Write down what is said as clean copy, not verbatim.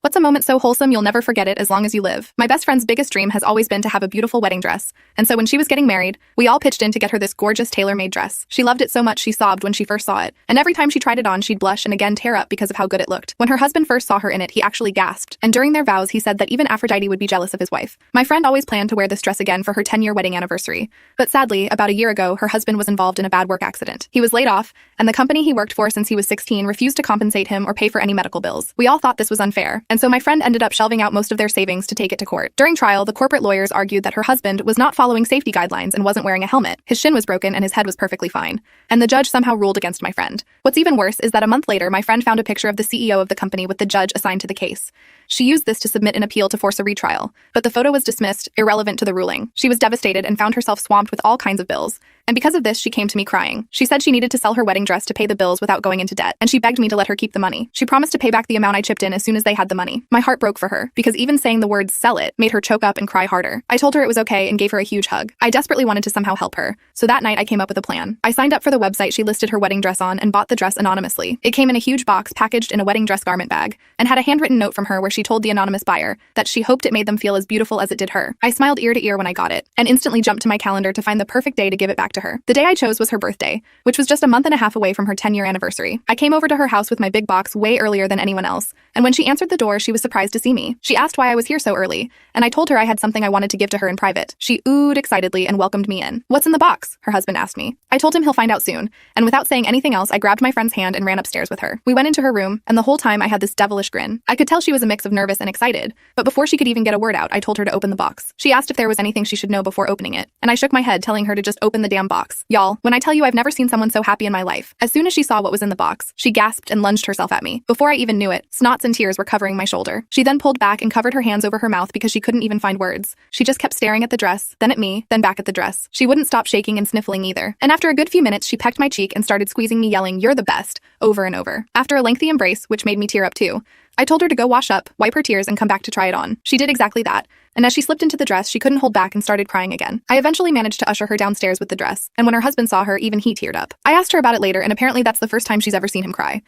What's a moment so wholesome you'll never forget it as long as you live? My best friend's biggest dream has always been to have a beautiful wedding dress, and so when she was getting married, we all pitched in to get her this gorgeous tailor-made dress. She loved it so much she sobbed when she first saw it, and every time she tried it on she'd blush and again tear up because of how good it looked. When her husband first saw her in it, he actually gasped, and during their vows he said that even Aphrodite would be jealous of his wife. My friend always planned to wear this dress again for her 10-year wedding anniversary, but sadly, about a year ago, her husband was involved in a bad work accident. He was laid off, and the company he worked for since he was 16 refused to compensate him or pay for any medical bills. We all thought this was unfair, and so my friend ended up shelving out most of their savings to take it to court. During trial, the corporate lawyers argued that her husband was not following safety guidelines and wasn't wearing a helmet. His shin was broken and his head was perfectly fine. And the judge somehow ruled against my friend. What's even worse is that a month later, my friend found a picture of the CEO of the company with the judge assigned to the case. She used this to submit an appeal to force a retrial, but the photo was dismissed, irrelevant to the ruling. She was devastated and found herself swamped with all kinds of bills. And because of this, she came to me crying. She said she needed to sell her wedding dress to pay the bills without going into debt, and she begged me to let her keep the money. She promised to pay back the amount I chipped in as soon as they had the money. My heart broke for her, because even saying the words "sell it" made her choke up and cry harder. I told her it was okay and gave her a huge hug. I desperately wanted to somehow help her, so that night I came up with a plan. I signed up for the website she listed her wedding dress on and bought the dress anonymously. It came in a huge box packaged in a wedding dress garment bag, and had a handwritten note from her where she told the anonymous buyer that she hoped it made them feel as beautiful as it did her. I smiled ear to ear when I got it, and instantly jumped to my calendar to find the perfect day to give it back to her. The day I chose was her birthday, which was just a month and a half away from her 10-year anniversary. I came over to her house with my big box way earlier than anyone else, and when she answered the door, she was surprised to see me. She asked why I was here so early, and I told her I had something I wanted to give to her in private. She oohed excitedly and welcomed me in. "What's in the box?" her husband asked me. I told him he'll find out soon, and without saying anything else, I grabbed my friend's hand and ran upstairs with her. We went into her room, and the whole time I had this devilish grin. I could tell she was a mix of nervous and excited, but before she could even get a word out, I told her to open the box. She asked if there was anything she should know before opening it, and I shook my head, telling her to just open the damn box. Y'all, when I tell you I've never seen someone so happy in my life. As soon as she saw what was in the box, she gasped and lunged herself at me. Before I even knew it, snots and tears were covering my shoulder. She then pulled back and covered her hands over her mouth because she couldn't even find words. She just kept staring at the dress, then at me, then back at the dress. She wouldn't stop shaking and sniffling either. And after a good few minutes, she pecked my cheek and started squeezing me, yelling, "You're the best," over and over. After a lengthy embrace, which made me tear up too, I told her to go wash up, wipe her tears, and come back to try it on. She did exactly that, and as she slipped into the dress, she couldn't hold back and started crying again. I eventually managed to usher her downstairs with the dress, and when her husband saw her, even he teared up. I asked her about it later, and apparently that's the first time she's ever seen him cry.